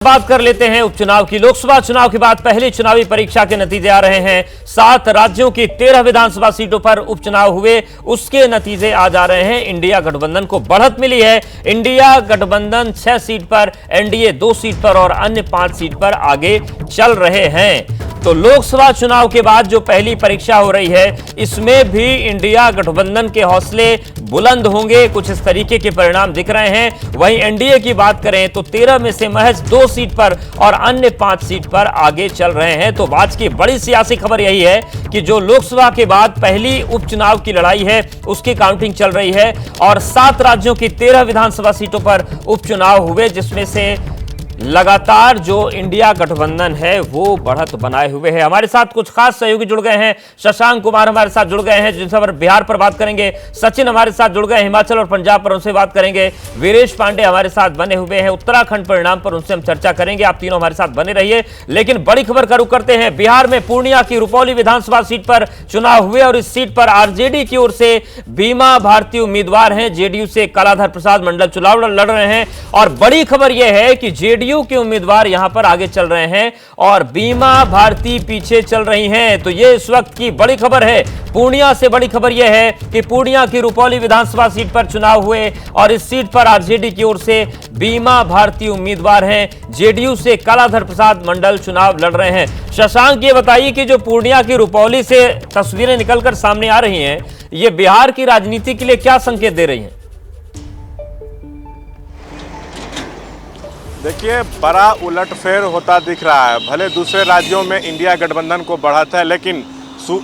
बात कर लेते हैं उपचुनाव की। लोकसभा चुनाव के बाद पहली चुनावी परीक्षा के नतीजे आ रहे हैं। 7 राज्यों की 13 विधानसभा सीटों पर उपचुनाव हुए, उसके नतीजे आ जा रहे हैं। इंडिया गठबंधन को बढ़त मिली है। इंडिया गठबंधन 6 सीट पर, एनडीए 2 सीट पर और अन्य 5 सीट पर आगे चल रहे हैं। तो लोकसभा चुनाव के बाद जो पहली परीक्षा हो रही है, इसमें भी इंडिया गठबंधन के हौसले बुलंद होंगे, कुछ इस तरीके के परिणाम दिख रहे हैं। वहीं एनडीए की बात करें तो 13 में से महज 2 सीट पर और अन्य 5 सीट पर आगे चल रहे हैं। तो आज की बड़ी सियासी खबर यही है कि जो लोकसभा के बाद पहली उपचुनाव की लड़ाई है, उसकी काउंटिंग चल रही है और 7 राज्यों की 13 विधानसभा सीटों पर उपचुनाव हुए, जिसमें से लगातार जो इंडिया गठबंधन है वो बढ़त बनाए हुए है। हमारे साथ कुछ खास सहयोगी जुड़ गए हैं। शशांक कुमार हमारे साथ जुड़ गए हैं, जिनसे पर बिहार पर बात करेंगे। सचिन हमारे साथ जुड़ गए हिमाचल और पंजाब पर, उनसे बात करेंगे। वीरेश पांडे हमारे साथ बने हुए हैं उत्तराखंड परिणाम पर, उनसे हम चर्चा करेंगे। आप तीनों हमारे साथ बने रहिए। लेकिन बड़ी खबर का रुख करते हैं। बिहार में पूर्णिया की रुपौली विधानसभा सीट पर चुनाव हुए और इस सीट पर आरजेडी की ओर से बीमा भारती उम्मीदवार हैं। जेडीयू से कलाधर प्रसाद मंडल चुनाव लड़ रहे हैं और बड़ी खबर यह है कि जेडीयू के उम्मीदवार यहां पर आगे चल रहे हैं और बीमा भारती पीछे चल रही हैं। तो यह इस वक्त की बड़ी खबर है। पूर्णिया से बड़ी खबर यह है कि पूर्णिया की रुपौली विधानसभा सीट पर चुनाव हुए और इस सीट पर आरजेडी की ओर से बीमा भारती उम्मीदवार हैं। जेडीयू से कलाधर प्रसाद मंडल चुनाव लड़ रहे हैं। शशांक, ये बताइए कि जो पूर्णिया की रुपौली से तस्वीरें निकलकर सामने आ रही हैं, ये बिहार की राजनीति के लिए क्या संकेत दे रही हैं? देखिए, बड़ा उलटफेर होता दिख रहा है। भले दूसरे राज्यों में इंडिया गठबंधन को बढ़त है, लेकिन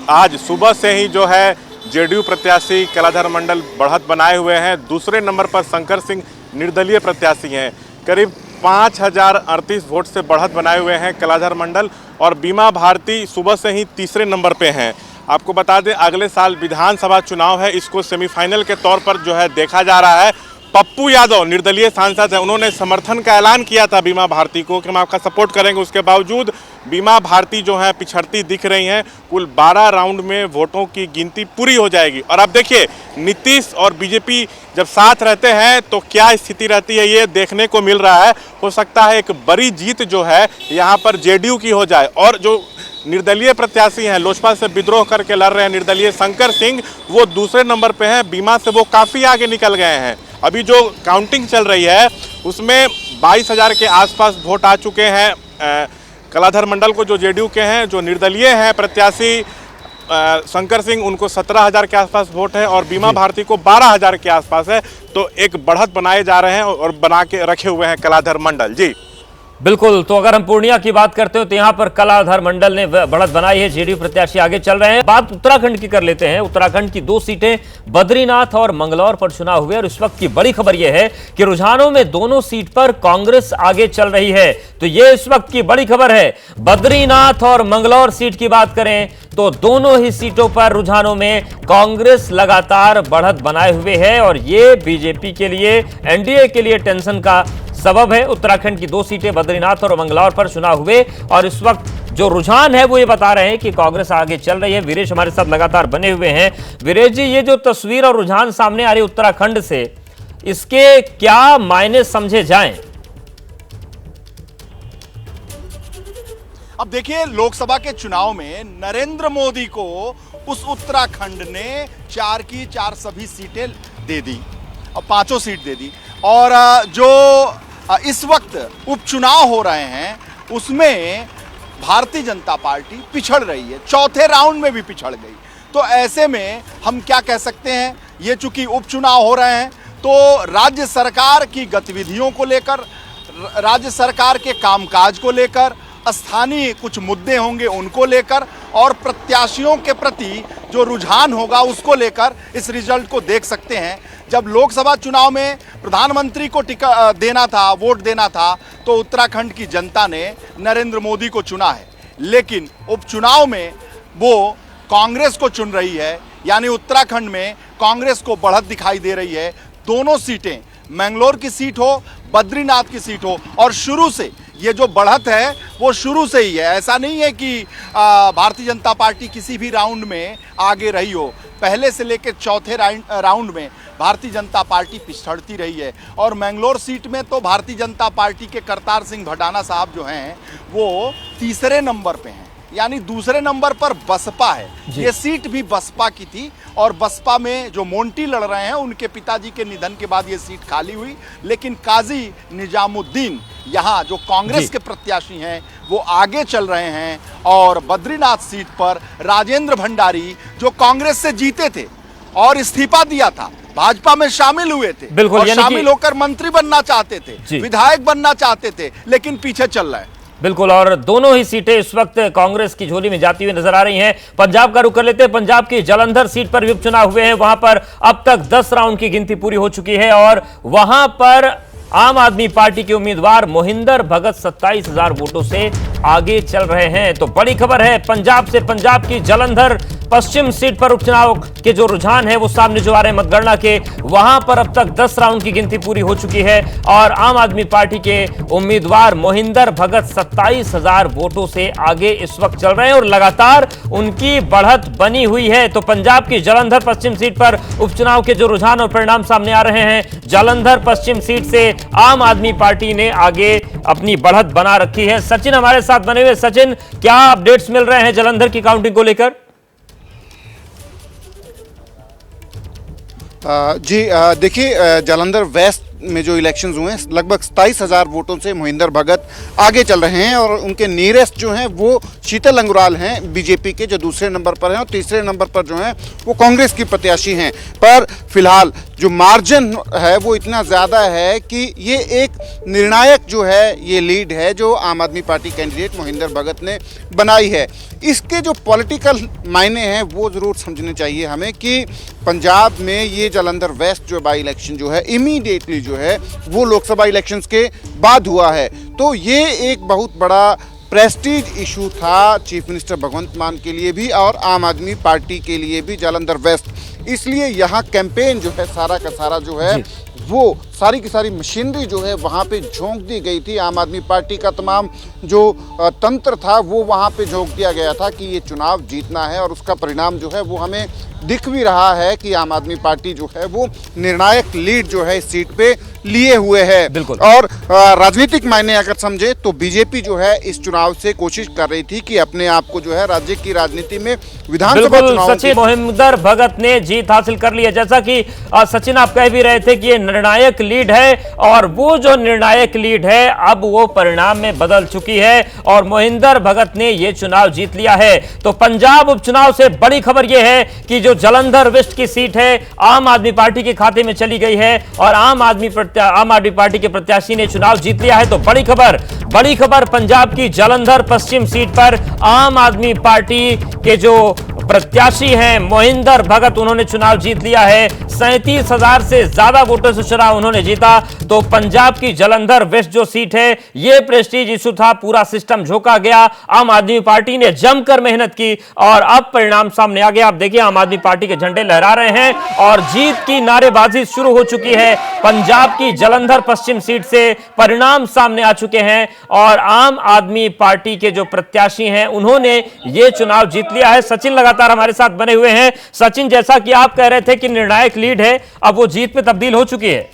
आज सुबह से ही जो है जेडीयू प्रत्याशी कलाधर मंडल बढ़त बनाए हुए हैं। दूसरे नंबर पर शंकर सिंह निर्दलीय प्रत्याशी हैं। करीब 5038 वोट से बढ़त बनाए हुए हैं कलाधर मंडल। और बीमा भारती सुबह से ही तीसरे नंबर पे हैं। आपको बता दें, अगले साल विधानसभा चुनाव है, इसको सेमीफाइनल के तौर पर जो है देखा जा रहा है। पप्पू यादव निर्दलीय सांसद हैं, उन्होंने समर्थन का ऐलान किया था बीमा भारती को कि हम आपका सपोर्ट करेंगे। उसके बावजूद बीमा भारती जो है पिछड़ती दिख रही हैं। कुल 12 राउंड में वोटों की गिनती पूरी हो जाएगी। और अब देखिए, नीतीश और बीजेपी जब साथ रहते हैं तो क्या स्थिति रहती है, ये देखने को मिल रहा है। हो सकता है एक बड़ी जीत जो है यहाँ पर जेडीयू की हो जाए। और जो निर्दलीय प्रत्याशी हैं, लोजपा से विद्रोह करके लड़ रहे हैं निर्दलीय शंकर सिंह, वो दूसरे नंबर पे हैं। बीमा से वो काफ़ी आगे निकल गए हैं। अभी जो काउंटिंग चल रही है उसमें 22,000 के आसपास वोट आ चुके हैं कलाधर मंडल को, जो जेडीयू के हैं। जो निर्दलीय हैं प्रत्याशी शंकर सिंह, उनको 17,000 के आसपास वोट है और बीमा भारती को 12,000 के आसपास है। तो एक बढ़त बनाए जा रहे हैं और बना के रखे हुए हैं कलाधर मंडल। जी बिल्कुल। तो अगर हम पूर्णिया की बात करते हो तो यहां पर कलाधर मंडल ने बढ़त बनाई है, जेडीयू प्रत्याशी आगे चल रहे हैं। बात उत्तराखंड की कर लेते हैं। उत्तराखंड की 2 सीटें बद्रीनाथ और मंगलौर पर चुनाव हुए और इस वक्त की बड़ी खबर यह है कि रुझानों में दोनों सीट पर कांग्रेस आगे चल रही है। तो यह इस वक्त की बड़ी खबर है। बद्रीनाथ और मंगलौर सीट की बात करें तो दोनों ही सीटों पर रुझानों में कांग्रेस लगातार बढ़त बनाए हुए है और ये बीजेपी के लिए, एनडीए के लिए टेंशन का सबब है। उत्तराखंड की 2 सीटें बद्रीनाथ और मंगलौर पर चुनाव हुए और इस वक्त जो रुझान है वो ये बता रहे हैं कि कांग्रेस आगे चल रही है। वीरेश हमारे साथ लगातार बने हुए हैं। वीरेश जी, ये जो तस्वीर और रुझान सामने आ रही है उत्तराखंड से, इसके क्या मायने समझे जाएं? अब देखिए, लोकसभा के चुनाव में नरेंद्र मोदी को उस उत्तराखंड ने 4 की 4 सभी सीटें दे दी और 5 सीट दे दी। और जो इस वक्त उपचुनाव हो रहे हैं उसमें भारतीय जनता पार्टी पिछड़ रही है, चौथे राउंड में भी पिछड़ गई। तो ऐसे में हम क्या कह सकते हैं, ये चूंकि उपचुनाव हो रहे हैं तो राज्य सरकार की गतिविधियों को लेकर, राज्य सरकार के कामकाज को लेकर, स्थानीय कुछ मुद्दे होंगे उनको लेकर और प्रत्याशियों के प्रति जो रुझान होगा उसको लेकर इस रिजल्ट को देख सकते हैं। जब लोकसभा चुनाव में प्रधानमंत्री को टिकट देना था, वोट देना था, तो उत्तराखंड की जनता ने नरेंद्र मोदी को चुना है। लेकिन उपचुनाव में वो कांग्रेस को चुन रही है, यानी उत्तराखंड में कांग्रेस को बढ़त दिखाई दे रही है। दोनों सीटें, मैंगलोर की सीट हो, बद्रीनाथ की सीट हो, और शुरू से ये जो बढ़त है वो शुरू से ही है। ऐसा नहीं है कि भारतीय जनता पार्टी किसी भी राउंड में आगे रही हो। पहले से लेकर चौथे राउंड में भारतीय जनता पार्टी पिछड़ती रही है। और मैंगलोर सीट में तो भारतीय जनता पार्टी के करतार सिंह भडाना साहब जो हैं वो तीसरे नंबर पे हैं, यानी दूसरे नंबर पर बसपा है। ये सीट भी बसपा की थी और बसपा में जो मोंटी लड़ रहे हैं उनके पिताजी के निधन के बाद ये सीट खाली हुई, लेकिन काजी निजामुद्दीन यहाँ जो कांग्रेस के प्रत्याशी हैं वो आगे चल रहे हैं। और बद्रीनाथ सीट पर राजेंद्र भंडारी जो कांग्रेस से जीते थे और इस्तीफा दिया था, भाजपा में शामिल हुए थे, बिल्कुल, और शामिल होकर मंत्री बनना चाहते थे, विधायक बनना चाहते थे, लेकिन पीछे चल रहे हैं। बिल्कुल, और दोनों ही सीटें इस वक्त कांग्रेस की झोली में जाती हुई नजर आ रही हैं। पंजाब का रुख कर लेते हैं। पंजाब की जालंधर सीट पर भी उपचुनाव हुए हैं। वहां पर अब तक 10 राउंड की गिनती पूरी हो चुकी है और वहां पर आम आदमी पार्टी के उम्मीदवार मोहिंदर भगत 27,000 वोटों से आगे चल रहे हैं। तो बड़ी खबर है पंजाब से, पंजाब की जालंधर पश्चिम सीट पर उपचुनाव के जो रुझान है वो सामने जो आ रहे हैं मतगणना के, वहां पर अब तक 10 राउंड की गिनती पूरी हो चुकी है और आम आदमी पार्टी के उम्मीदवार मोहिंदर भगत 27,000 वोटों से आगे इस वक्त चल रहे हैं और लगातार उनकी बढ़त बनी हुई है। तो पंजाब की जालंधर पश्चिम सीट पर उपचुनाव के जो रुझान और परिणाम सामने आ रहे हैं, जालंधर पश्चिम सीट से आम आदमी पार्टी ने आगे अपनी बढ़त बना रखी है। सचिन हमारे साथ बने हुए। सचिन, क्या अपडेट्स मिल रहे हैं जालंधर की काउंटिंग को लेकर? जी देखिए, जालंधर वेस्ट में जो इलेक्शंस हुए हैं लगभग 27,000 वोटों से मोहिंदर भगत आगे चल रहे हैं और उनके नियरेस्ट जो हैं वो शीतल अंगुराल हैं बीजेपी के, जो दूसरे नंबर पर हैं, और तीसरे नंबर पर जो हैं वो कांग्रेस की प्रत्याशी हैं। पर फिलहाल जो मार्जिन है वो इतना ज़्यादा है कि ये एक निर्णायक जो है ये लीड है जो आम आदमी पार्टी कैंडिडेट मोहिंदर भगत ने बनाई है। इसके जो पॉलिटिकल मायने हैं वो ज़रूर समझने चाहिए हमें कि पंजाब में ये जालंधर वेस्ट जो बाई इलेक्शन जो है इमीडिएटली जो है वो लोकसभा इलेक्शंस के बाद हुआ है। तो ये एक बहुत बड़ा प्रेस्टीज इशू था चीफ मिनिस्टर भगवंत मान के लिए भी और आम आदमी पार्टी के लिए भी जालंधर वेस्ट। इसलिए यहाँ कैंपेन जो है सारा का सारा जो है वो सारी की सारी मशीनरी जो है वहाँ पे झोंक दी गई थी। आम आदमी पार्टी का तमाम जो तंत्र था वो वहाँ पे झोंक दिया गया था कि ये चुनाव जीतना है और उसका परिणाम जो है वो हमें दिख भी रहा है कि आम आदमी पार्टी जो है वो निर्णायक लीड जो है इस सीट पे लिए हुए है। बिल्कुल। और राजनीतिक मायने अगर समझे तो बीजेपी जो है इस चुनाव से कोशिश कर रही थी कि अपने आप को जो है राज्य की राजनीति में विधानसभा चुनाव सचिन, मोहिंदर भगत ने जीत हासिल कर ली है। जैसा कि सचिन आप कह भी रहे थे कि ये निर्णायक लीड है और वो जो निर्णायक लीड है अब वो परिणाम में बदल चुकी है और मोहिंदर भगत ने ये चुनाव जीत लिया है। तो पंजाब उपचुनाव से बड़ी खबर ये है कि जो जालंधर वेस्ट की सीट है आम आदमी पार्टी के खाते में चली गई है और आम आदमी पार्टी के प्रत्याशी ने चुनाव जीत लिया है। तो बड़ी खबर पंजाब की जालंधर पश्चिम सीट पर आम आदमी पार्टी के जो प्रत्याशी हैं मोहिंदर भगत, उन्होंने चुनाव जीत लिया है। 37,000 से ज्यादा वोटों से चुनाव उन्होंने जीता। तो पंजाब की जालंधर वेस्ट जो सीट है ये प्रेस्टीज इशू था, पूरा सिस्टम झोंका गया। आम आदमी पार्टी ने जमकर मेहनत की और अब परिणाम सामने आ गया। आप देखिए आम आदमी पार्टी के झंडे लहरा रहे हैं और जीत की नारेबाजी शुरू हो चुकी है। पंजाब की जालंधर पश्चिम सीट से परिणाम सामने आ चुके हैं और आम आदमी पार्टी के जो प्रत्याशी हैं उन्होंने ये चुनाव जीत लिया है। सचिन लगातार हमारे साथ बने हुए हैं। सचिन, जैसा कि आप कह रहे थे कि निर्णायक लीड है, अब वो जीत में तब्दील हो चुकी है।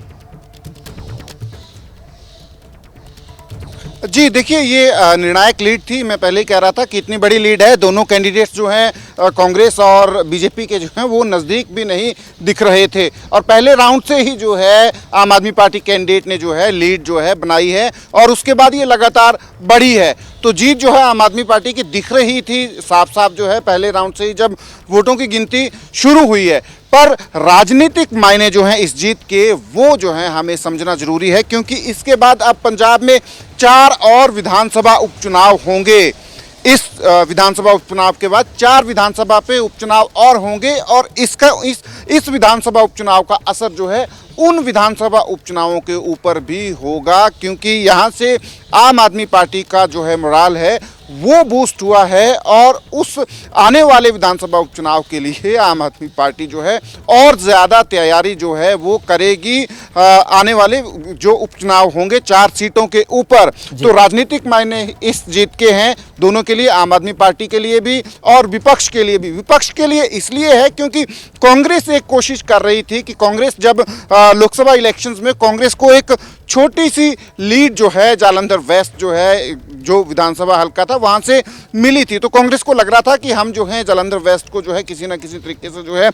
जी देखिए, ये निर्णायक लीड थी। मैं पहले ही कह रहा था कि इतनी बड़ी लीड है। दोनों कैंडिडेट्स जो हैं कांग्रेस और बीजेपी के जो हैं वो नज़दीक भी नहीं दिख रहे थे और पहले राउंड से ही जो है आम आदमी पार्टी कैंडिडेट ने जो है लीड जो है बनाई है और उसके बाद ये लगातार बढ़ी है। तो जीत जो है आम आदमी पार्टी की दिख रही थी साफ साफ जो है पहले राउंड से ही जब वोटों की गिनती शुरू हुई है। पर राजनीतिक मायने जो हैं इस जीत के वो जो हैं हमें समझना जरूरी है, क्योंकि इसके बाद अब पंजाब में 4 और विधानसभा उपचुनाव होंगे। इस विधानसभा उपचुनाव के बाद 4 विधानसभा पे उपचुनाव और होंगे और इस विधानसभा उपचुनाव का असर जो है उन विधानसभा उपचुनावों के ऊपर भी होगा, क्योंकि यहाँ से आम आदमी पार्टी का जो है मोराल है वो बूस्ट हुआ है और उस आने वाले विधानसभा उपचुनाव के लिए आम आदमी पार्टी जो है और ज़्यादा तैयारी जो है वो करेगी। आने वाले जो उपचुनाव होंगे 4 सीटों के ऊपर, तो राजनीतिक मायने इस जीत के हैं दोनों के लिए, आम आदमी पार्टी के लिए भी और विपक्ष के लिए भी। विपक्ष के लिए इसलिए है क्योंकि कांग्रेस एक कोशिश कर रही थी कि कांग्रेस जब लोकसभा इलेक्शंस में कांग्रेस को एक छोटी सी लीड जो है जालंधर वेस्ट जो है जो विधानसभा हल्का था वहां से मिली थी, तो कांग्रेस को लग रहा था कि हम जो है जालंधर वेस्ट को जो है किसी ना किसी तरीके से जो है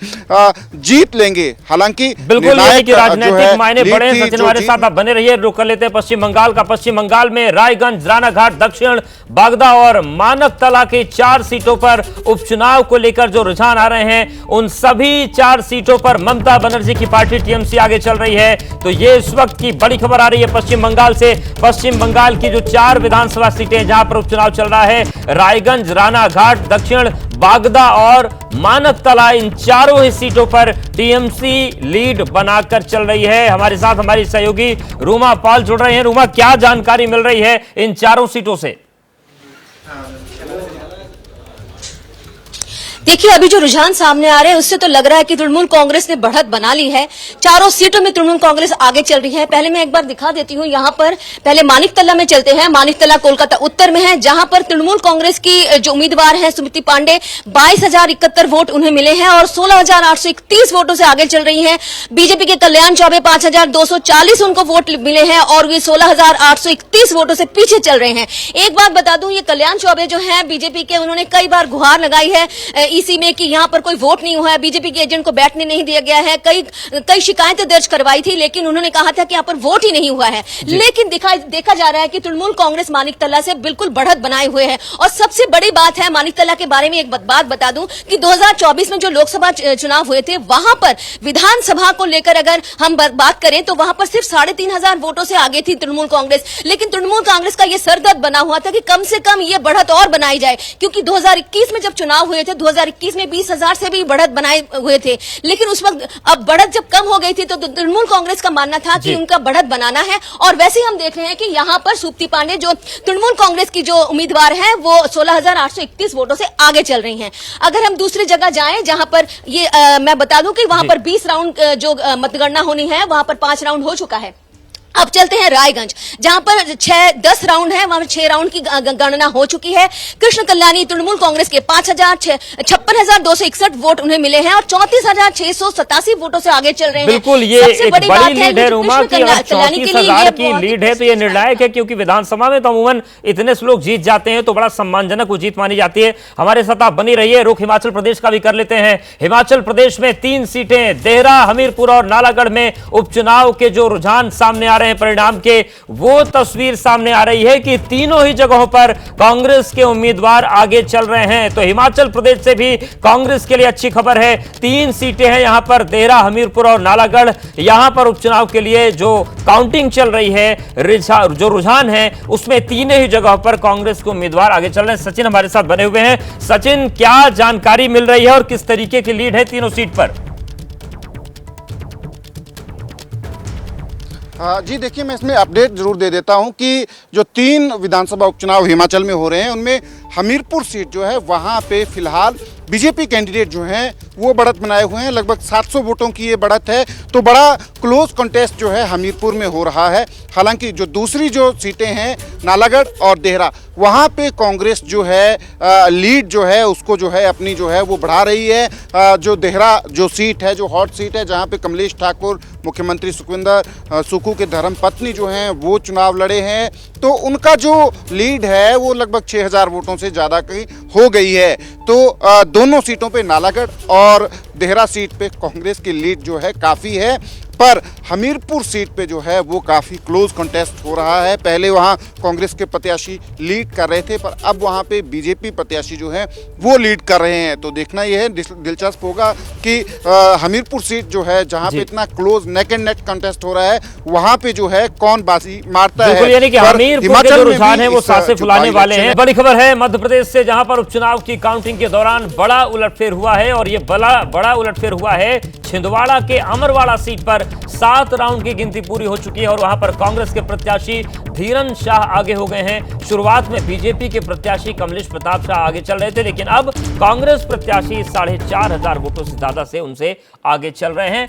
जीत लेंगे। हालांकि बिल्कुल यही कि राजनीतिक मायने बड़े हैं। सचिन हमारे साथ आप बने रहिए। रुक कर लेते हैं पश्चिम बंगाल का। पश्चिम बंगाल में रायगंज, रानाघाट, दक्षिण, बागदा और मानकतला की 4 सीटों पर उपचुनाव को लेकर जो रुझान आ रहे हैं, उन सभी 4 सीटों पर ममता बनर्जी की पार्टी टीएमसी आगे चल रही है। तो ये इस वक्त की बड़ी खबर आ रही है पश्चिम बंगाल से। पश्चिम बंगाल की जो 4 विधानसभा सीटें जहां पर उपचुनाव चल रहा है, रायगंज, रानाघाट, दक्षिण, बागदा और मानकतला, इन चारों ही सीटों पर टीएमसी लीड बनाकर चल रही है। हमारे साथ हमारी सहयोगी रूमा पाल जुड़ रहे हैं। रूमा, क्या जानकारी मिल रही है इन चारों सीटों से? देखिए, अभी जो रुझान सामने आ रहे हैं उससे तो लग रहा है कि तृणमूल कांग्रेस ने बढ़त बना ली है। 4 सीटों में तृणमूल कांग्रेस आगे चल रही है। पहले मैं एक बार दिखा देती हूँ, यहाँ पर पहले मानिकतला में चलते हैं। मानिकतला कोलकाता उत्तर में है, जहां पर तृणमूल कांग्रेस की जो उम्मीदवार है सुमिति पांडे, 22,071 वोट उन्हें मिले हैं और 16,831 वोटों से आगे चल रही है। बीजेपी के कल्याण चौबे 5,240 उनको वोट मिले हैं और वे 16,831 वोटों से पीछे चल रहे हैं। एक बात बता दूं, ये कल्याण चौबे जो है बीजेपी के, उन्होंने कई बार गुहार लगाई है ईसी में कि यहां पर कोई वोट नहीं हुआ है, बीजेपी के एजेंट को बैठने नहीं दिया गया है। कई शिकायतें दर्ज करवाई थी, लेकिन उन्होंने कहा था कि यहां पर वोट ही नहीं हुआ है। लेकिन देखा जा रहा है कि तृणमूल कांग्रेस मानिकतला से बिल्कुल बढ़त बनाए हुए है। और सबसे बड़ी बात है मानिकतला के बारे में एक बात बता दूं कि 2024 में जो लोकसभा चुनाव हुए थे, वहां पर विधानसभा को लेकर अगर हम बात करें तो वहां पर सिर्फ 3,500 वोटों से आगे थी तृणमूल कांग्रेस। लेकिन तृणमूल कांग्रेस का यह सरदर्द बना हुआ था कि कम से कम ये बढ़त और बनाई जाए, क्योंकि 2021 में जब चुनाव हुए थे, 2021 में 20,000 से भी बढ़त बनाए हुए थे। लेकिन उस वक्त अब बढ़त जब कम हो गई थी तो तृणमूल कांग्रेस का मानना था कि उनका बढ़त बनाना है। और वैसे हम देख रहे हैं कि यहां पर सुप्ती पांडे जो तृणमूल कांग्रेस की जो उम्मीदवार है वो 16,831 वोटों से आगे चल रही हैं। अगर हम दूसरी जगह जाएं जहां पर ये मैं बता दूं कि वहां पर 20 राउंड जो मतगणना होनी है, वहां पर 5 राउंड हो चुका है। अब चलते हैं रायगंज, जहां पर 10 राउंड है, वहां पर 6 राउंड की गणना हो चुकी है। कृष्ण कल्याणी तृणमूल कांग्रेस के 56,261 वोट उन्हें मिले हैं और 34,687 वोटों से आगे चल रहे हैं। बिल्कुल, ये एक बड़ी लीड है रूमा की। 34,000 की लीड है तो ये निर्णायक है, क्योंकि विधानसभा में तो अमूमन इतने से लोग जीत जाते हैं तो बड़ा सम्मानजनक वो जीत मानी जाती है। हमारे साथ आप बनी रहिए। रुख हिमाचल प्रदेश का भी कर लेते हैं। हिमाचल प्रदेश में 3 सीटें, देहरा, हमीरपुर और नालागढ़ में उपचुनाव के जो रुझान सामने आ रहे हैं परिणाम के, वो तस्वीर सामने आ रही है कि तीनों ही जगहों पर कांग्रेस के उम्मीदवार आगे चल रहे हैं। तो हिमाचल प्रदेश से भी कांग्रेस के लिए अच्छी खबर है। 3 सीटें हैं यहां पर, देहरा, हमीरपुर और नालागढ़। यहां पर उपचुनाव के लिए जो काउंटिंग चल रही है, जो रुझान है, उसमें तीनों ही जगहों पर कांग्रेस के उम्मीदवार आगे चल रहे हैं। सचिन हमारे साथ बने हुए हैं। सचिन, क्या जानकारी मिल रही है और किस तरीके की लीड है तीनों सीट पर? जी देखिए, मैं इसमें अपडेट जरूर दे देता हूं कि जो 3 विधानसभा उपचुनाव हिमाचल में हो रहे हैं, उनमें हमीरपुर सीट जो है वहां पे फिलहाल बीजेपी कैंडिडेट जो हैं वो बढ़त बनाए हुए हैं। लगभग 700 वोटों की ये बढ़त है, तो बड़ा क्लोज कंटेस्ट जो है हमीरपुर में हो रहा है। हालांकि जो दूसरी जो सीटें हैं नालागढ़ और देहरा, वहाँ पे कांग्रेस जो है लीड जो है उसको जो है अपनी जो है वो बढ़ा रही है। जो देहरा जो सीट है, जो हॉट सीट है, जहाँ पे कमलेश ठाकुर, मुख्यमंत्री सुखविंदर सुक्खू के धर्मपत्नी जो हैं वो चुनाव लड़े हैं, तो उनका जो लीड है वो लगभग 6,000 वोटों से ज़्यादा की हो गई है। तो दोनों सीटों पे नालागढ़ और देहरा सीट पे कांग्रेस की लीड जो है काफ़ी है, पर हमीरपुर सीट पे जो है वो काफ़ी क्लोज कंटेस्ट हो रहा है। पहले वहाँ कांग्रेस के प्रत्याशी लीड कर रहे थे, पर अब वहाँ पे बीजेपी प्रत्याशी जो है वो लीड कर रहे हैं। तो देखना ये है, दिलचस्प होगा कि हमीरपुर सीट जो है जहाँ पे इतना close neck and neck contest हो रहा है, वहाँ पे जो है कौन बाजी मारता है। यानी कि हमीरपुर के जो रुझान है वो सांसें फुलाने वाले हैं। बड़ी खबर है मध्य प्रदेश से, जहां पर उपचुनाव की काउंटिंग के दौरान बड़ा उलटफेर हुआ है और ये बड़ा उलटफेर हुआ है छिंदवाड़ा के अमरवाड़ा सीट पर 7 राउंड की गिनती पूरी हो चुकी है और वहां पर कांग्रेस के प्रत्याशी धीरन शाह आगे हो गए हैं। शुरुआत में बीजेपी के प्रत्याशी कमलेश प्रताप शाह आगे चल रहे थे, लेकिन अब कांग्रेस प्रत्याशी 4,500 वोटों से ज्यादा से उनसे आगे चल रहे हैं।